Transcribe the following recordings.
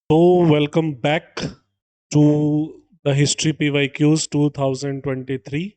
So, welcome back to the History PYQs 2023।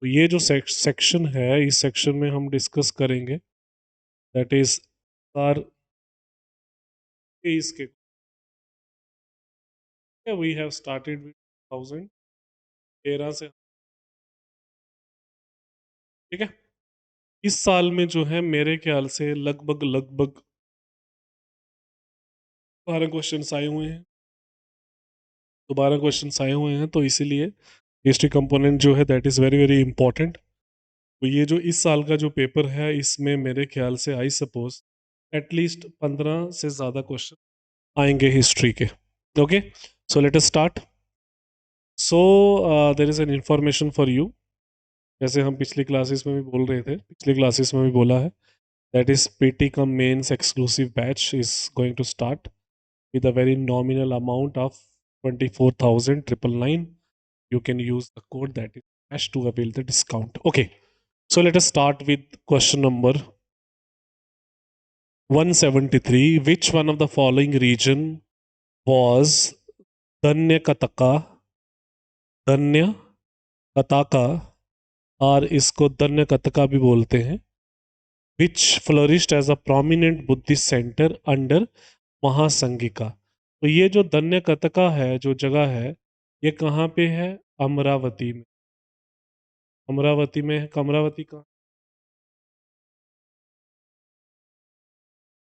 तो ये जो सेक्शन है, इस सेक्शन में हम डिस्कस करेंगे दैट इज आर इसके वी हैव स्टार्टेड विद 2013 से। ठीक है, इस साल में जो है मेरे ख्याल से लगभग लगभग 12 क्वेश्चंस आए हुए हैं। तो 12 क्वेश्चंस आए हुए हैं, तो इसीलिए हिस्ट्री कंपोनेंट जो है that is very very important. तो ये जो इस साल का जो पेपर है, इसमें मेरे ख्याल से आई सपोज एटलीस्ट 15 से ज़्यादा क्वेश्चन आएंगे हिस्ट्री के। Okay, so let us start. So there is an information for you. जैसे हम पिछली क्लासेस में भी बोल रहे थे, पिछली क्लासेस में भी बोला है, that is PT cum mains exclusive batch is going to start with a very nominal amount of 24,999. You can use the code that is hash to avail the discount. Okay, so let us start with question number 173. Which one of the following region was Danyakataka, Danyakataka, और इसको दन्यकतका भी बोलते हैं, which flourished as a prominent Buddhist center under महासंगिका। तो ये जो दन्यकतका है, जो जगह है, ये कहाँ पे है? अमरावती में। अमरावती में है। अमरावती का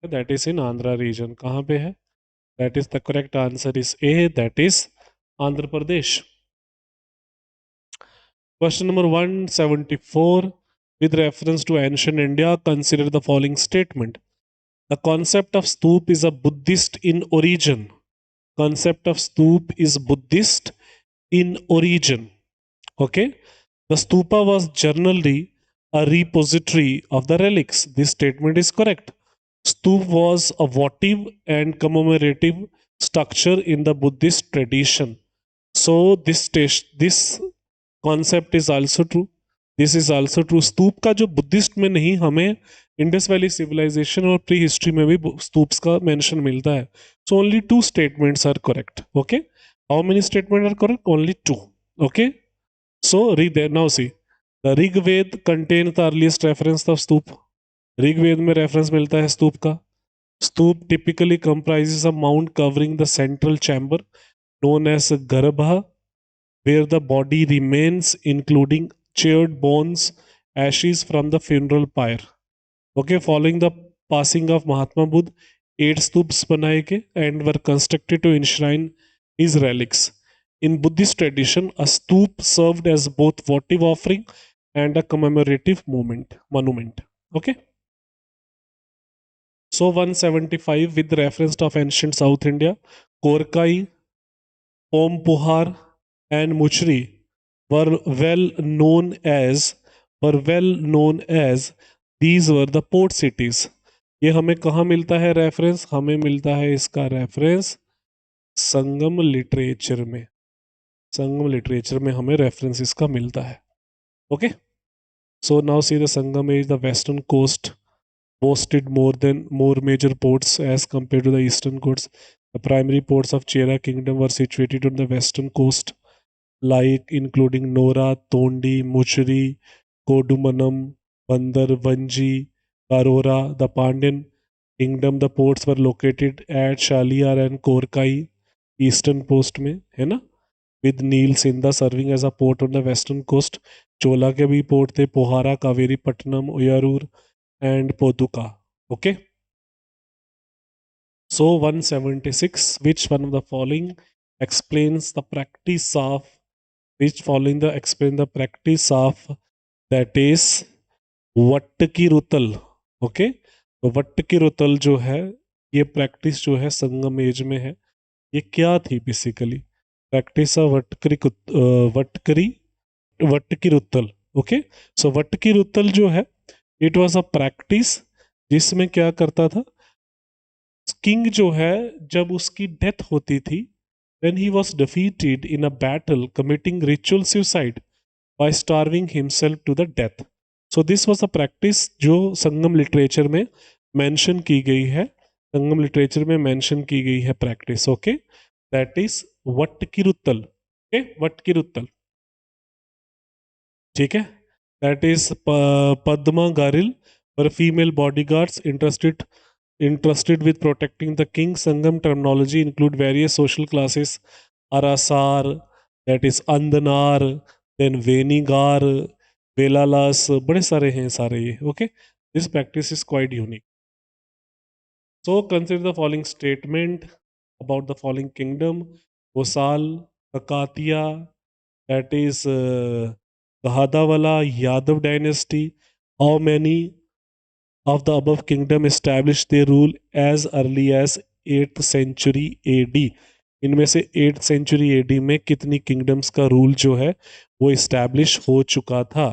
that is in Andhra region. कहाँ पे है? That is the correct answer is A, that is Andhra Pradesh. Question number 174, with reference to ancient India, consider the following statement. The concept of stoop is a Buddhist in origin. Concept of stoop is Buddhist in origin. Okay, the stupa was generally a repository of the relics. This statement is correct. Stup was a votive and commemorative structure in the Buddhist tradition. So this concept is also true. This is also true. Stupa का जो Buddhist में नहीं, हमें Indus valley civilisation और prehistory में भी स्तूप्स का mention मिलता है। So only 2 statements are correct. Okay, how many statement are correct? Only 2। Okay, so read there now. See the Rigveda contain the earliest reference of stupa. Rigveda में रेफरेंस मिलता है स्तूप का। Stupa typically comprises a mount covering the central chamber known as Garbha, where the body remains, including charred bones, ashes from the funeral pyre. Okay, following the passing of Mahatma Buddha, 8 stups बनाए गए and were constructed to enshrine his relics. In Buddhist tradition, a stup served as both votive offering and a commemorative monument. Okay. So 175, with reference of ancient South India, Korkai, Pompuhar, and Muchri were well known as these were the port cities. ये हमें कहाँ मिलता है reference? हमें मिलता है इसका reference संगम literature में। संगम लिटरेचर में हमें रेफरेंस इसका मिलता है। Okay, so now see the Sangam age the western coast boasted more major ports as compared to the eastern coasts. The primary ports of Chera Kingdom were situated on the western coast, like including Nora, Tondi, Mucheri, Kodumanam, Bandar, Vanji, Karora. The Pandyan Kingdom, the ports were located at Shaliyar and Korkai, eastern coast में, है ना? With Neel Sinda serving as a port on the western coast. चोला के भी port थे, पोहारा, Kaveri Pattanam, उयारूर and Poduka. Okay. So 176, which one of the following explains the practice of explain the practice of that is Vattikirutal. Okay, तो Vattikirutal जो है, ये practice जो है संगम as में है। ये क्या थी basically? Practice of Vatakkiruttal. Okay, so Vatakkiruttal जो है, इट वॉज अ प्रैक्टिस जिसमें क्या करता था, किंग जो है, जब उसकी डेथ होती थी, when he was defeated in a battle, committing ritual suicide by starving himself to the death. So this was a practice जो संगम लिटरेचर में मेंशन की गई है, संगम लिटरेचर में मेंशन की गई है practice. Okay, that is Vatakkiruttal. Okay, Vatakkiruttal. ठीक है. दैट इज पद्मा गारिल पर female bodyguards interested with protecting the king. Sangam terminology include various social classes: arasar, that is andanar, then venigar, velalas, बड़े सारे हैं सारे ये. Okay, this practice is quite unique. So consider the following statement about the following kingdom: Kosal, Kakatiya, that is Gahadawala, Yadav dynasty. How many of the above kingdom established their rule as early as 8th century AD? इनमें से 8th century AD में कितनी kingdoms का rule जो है वो establish हो चुका था?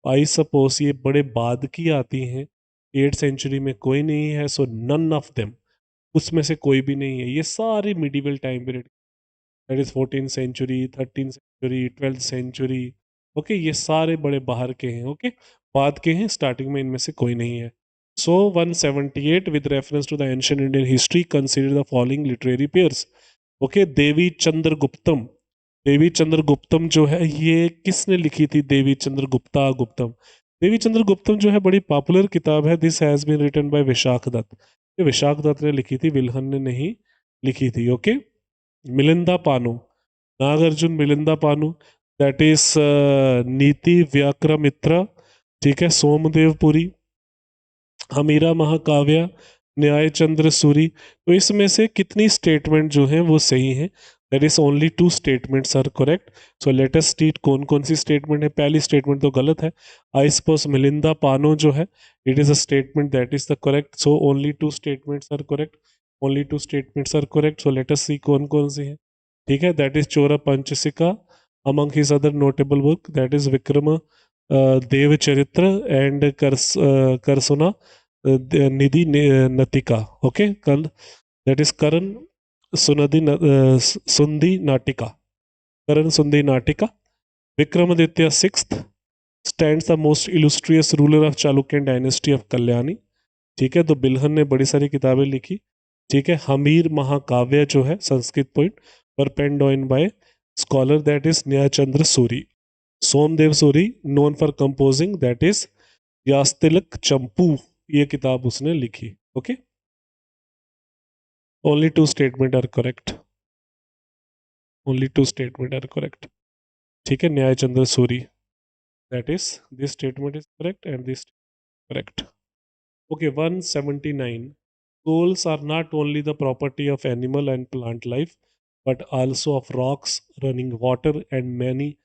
आई सपोज ये बड़े बाद की आती हैं. 8th century में कोई नहीं है, सो नन ऑफ देम, उसमें से कोई भी नहीं है. ये सारी medieval time period, that is 14th century, 13th century, 12th century. Okay, ये सारे बड़े बाहर के हैं. ओके, बाद के हैं, स्टार्टिंग में इनमें से कोई नहीं है. So 178 with reference to the ancient Indian history, consider the following literary pairs. Okay, देवी चंद्र गुप्तम. देवी चंद्र गुप्तम जो है ये किसने लिखी थी? देवी चंद्र गुप्तम. देवी चंद्र गुप्तम जो है बड़ी पॉपुलर किताब है. This has been written by Vishakh Datta. ये विशाख दत्त ने लिखी थी, विल्हन ने नहीं लिखी थी. Okay. Milinda Panha, Nagarjuna Milinda Panha, that is Niti Vyakramitra. ठीक है. सोमदेवपुरी, हमीरा महाकाव्य, न्याय चंद्र सूरी. तो इसमें से कितनी स्टेटमेंट जो है वो सही है? That is only 2 statements are correct. So let us state कौन कौन सी स्टेटमेंट है. पहली स्टेटमेंट तो गलत है. आई सपोज मिलिंदा पानो जो है it is a statement that is the correct. So only 2 statements are correct. Only 2 statements are correct. So let us see कौन कौन सी है. ठीक है. दैट इज चोरा पंचसिका, among his other notable work, that is Vikrama Deva Charitra and Karasuna Nidhi Natika. Okay, कल that is Karan Sundi Natika. Karan Sundi Natika. Vikramaditya sixth stands the most illustrious ruler of Chalukyan dynasty of Kalyani. ठीक है. तो बिल्हन ने बड़ी सारी किताबें लिखी. ठीक है. हमीर महाकाव्य जो है संस्कृत पोइट पर pen down by scholar that is Nyayachandra Suri. Somadeva Suri known for composing that is Yashastilaka Champu. ये किताब उसने लिखी. Okay, only 2 statement are correct. Only 2 statement are correct. ठीक है. Nyayachandra Suri, that is this statement is correct and this correct. Okay, 179. Souls are not only the property of animal and plant life, but also of rocks, running water, and many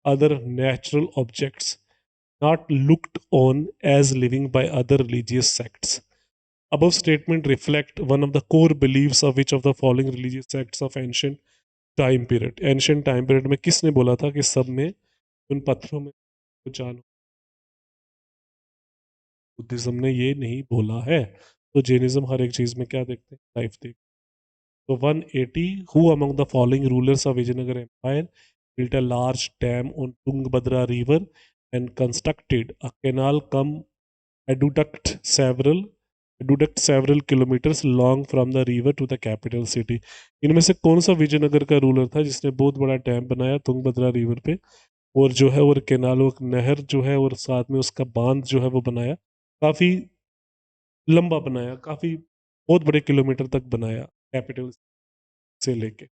other natural objects not looked on as living by other religious sects. Above statement reflect one of the core beliefs of which of the following religious sects of ancient time period. Ancient time period में किसने बोला था कि सब में उन पत्थरों में जानो? बुद्धिज्म ने ये नहीं बोला है. तो जैनिज्म हर एक चीज में क्या देखते हैं? लाइफ देखते. तो 180. Who among the following rulers of Vijayanagar Empire built a large dam on Tungabhadra River and constructed a canal cum aqueduct several kilometers long from the river to the capital city? इनमें से कौन सा विजयनगर का ruler था जिसने बहुत बड़ा dam बनाया तुंगभद्रा रिवर पे, और जो है और केनाल और नहर जो है और साथ में उसका बांध जो है वो बनाया, काफी लंबा बनाया, काफी बहुत बड़े किलोमीटर तक बनाया कैपिटल से लेके.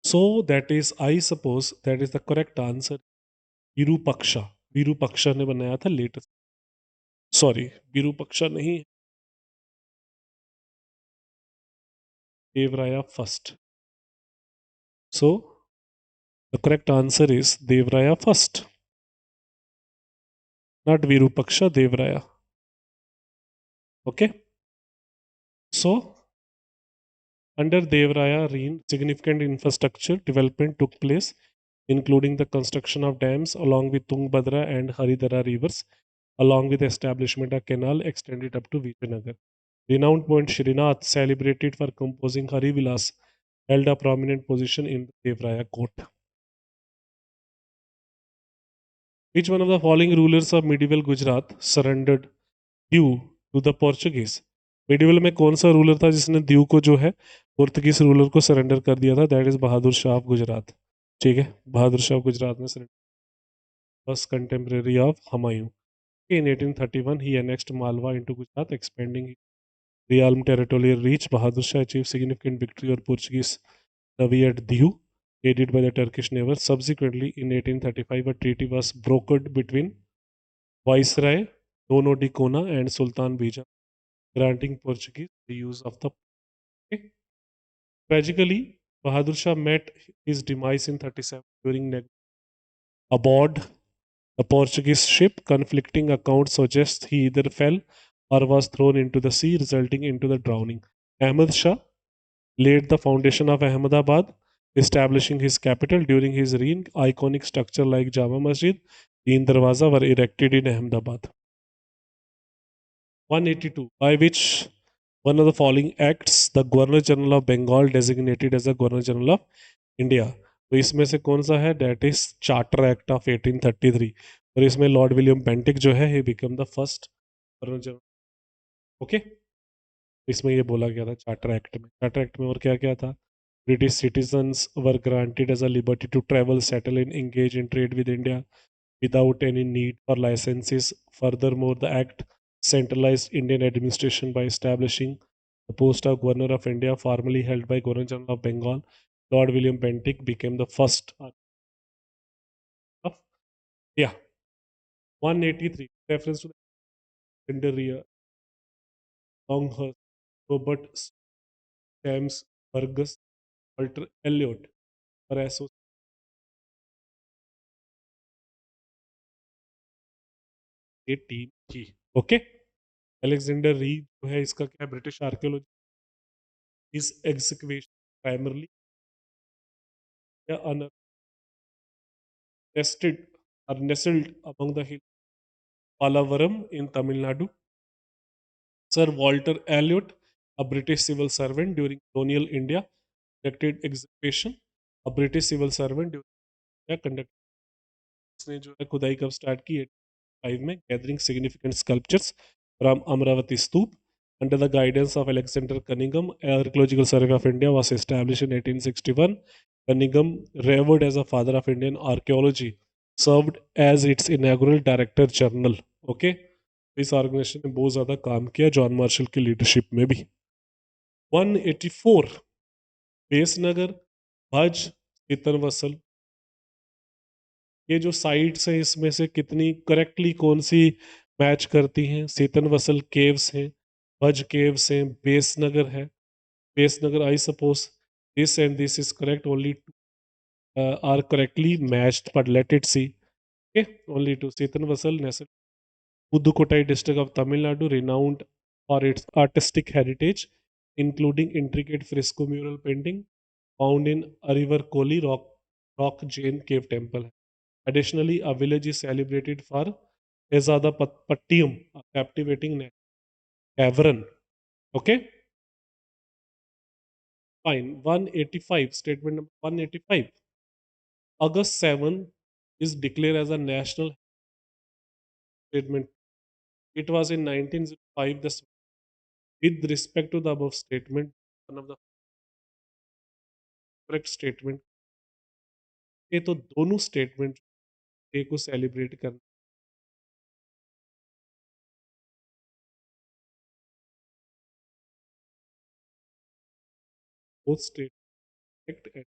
So that is I suppose that is the correct answer. Virupaksha. Virupaksha ने बनाया था लेटेस्ट. सॉरी, विरूपक्षा नहीं, देवराया first. So the correct answer is देवराया फर्स्ट, नॉट विरूपक्षा, देवराया. Okay. So under Devraya reign, significant infrastructure development took place, including the construction of dams along with Tungabhadra and Haridara rivers, along with the establishment of canal extended up to Vijayanagar. Renowned poet Srinath, celebrated for composing Hari Vilas, held a prominent position in the Devraya court. Which one of the following rulers of medieval Gujarat surrendered due to the Portuguese? Medieval में कौन सा ruler था जिसने दीव को जो है Portuguese ruler को surrender कर दिया था? That is Bahadur Shah of Gujarat. ठीक है, बहादुर शाह ऑफ गुजरात में surrender, first contemporary of Humayun. In 1831, he annexed Malwa into Gujarat, expanding his realm territorial reach. Bahadur Shah achieved significant victory over Portuguese navy at Diu, aided by the Turkish navy. Subsequently, in 1835, a treaty was brokered between Viceroy Dono de Cona and Sultan Bija, granting Portuguese the use of the. Okay. Tragically, Bahadur Shah met his demise in 37 during aboard a Portuguese ship. Conflicting accounts suggest he either fell or was thrown into the sea, resulting into the drowning. Ahmad Shah laid the foundation of Ahmedabad, establishing his capital. During his reign. Iconic structure like Jama Masjid, Teen Darwaza were erected in Ahmedabad. 182, by which one of the following acts the Governor General of Bengal designated as the Governor General of India. तो इसमें से कौन सा है? That is charter act of 1833। और इसमें Lord William Bentinck जो है, he become the first governor general. Okay, इसमें ये बोला गया था चार्टर एक्ट में। चार्टर एक्ट में और क्या क्या था? British citizens were granted as a liberty to travel, settle, and engage in trade with India without any need for licenses. Furthermore, the act centralized Indian administration by establishing the post of Governor of India, formerly held by Governor General of Bengal. Lord William Bentinck became the first of, yeah. 183, reference to the Cinderia, Longhurst, Robert James Burgess, Walter Elliot और associate team थी। Okay, Alexander read जो है इसका क्या है? British archaeology is execution primarily nested or nestled among the hills Palavaram in Tamil Nadu. Sir Walter Elliot, a British civil servant during colonial India, conducted excavation. A British civil servant during India conducted, इसने जो है खुदाई कब start की? 5 में, gathering significant sculptures from Amravati Stoop. Under the guidance of Alexander Cunningham, Archaeological Survey of India was established in 1861. Cunningham, revered as a father of Indian archaeology, served as its inaugural director general. Okay, इस organisation ने बहुत ज़्यादा काम किया John Marshall की leadership में भी। 184, बेसनगर, भज, सीतनवसल, ये जो साइट्स हैं इसमें से कितनी करेक्टली कौन सी मैच करती हैं? सीतनवसल केव्स हैं, भज केव्स हैं, बेसनगर है। Besnagar, I suppose this and this is correct, only are correctly matched, but let it see. Okay, only two. Setanvasal, Nesal, Pudukkottai district of Tamil Nadu, renowned for its artistic heritage, including intricate fresco mural painting found in Arivar Koli rock Jain cave temple. Additionally, a village is celebrated for Ezada Pattium, a captivating cavern. Okay, fine. 185, statement number 185. August 7 is declared as a national statement. It was in 1905. With respect to the above statement, one of the correct statement, ये तो दोनों statement day को celebrate करना, both statement and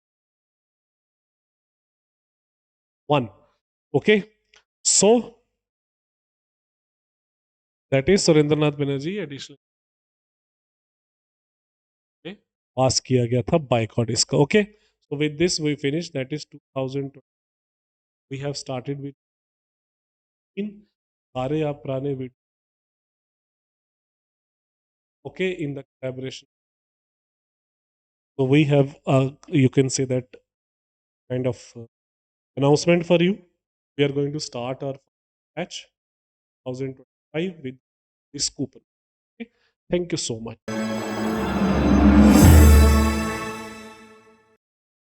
one. Okay, so that is Surendranath Banerjee additional pass किया गया था boycott इसका। Okay, so with this we finish, that is 2020 we have started with in सारे आप पुराने video, okay, in the collaboration, so we have you can say that kind of announcement for you. We are going to start our batch 2025 with this coupon. Okay, thank you so much.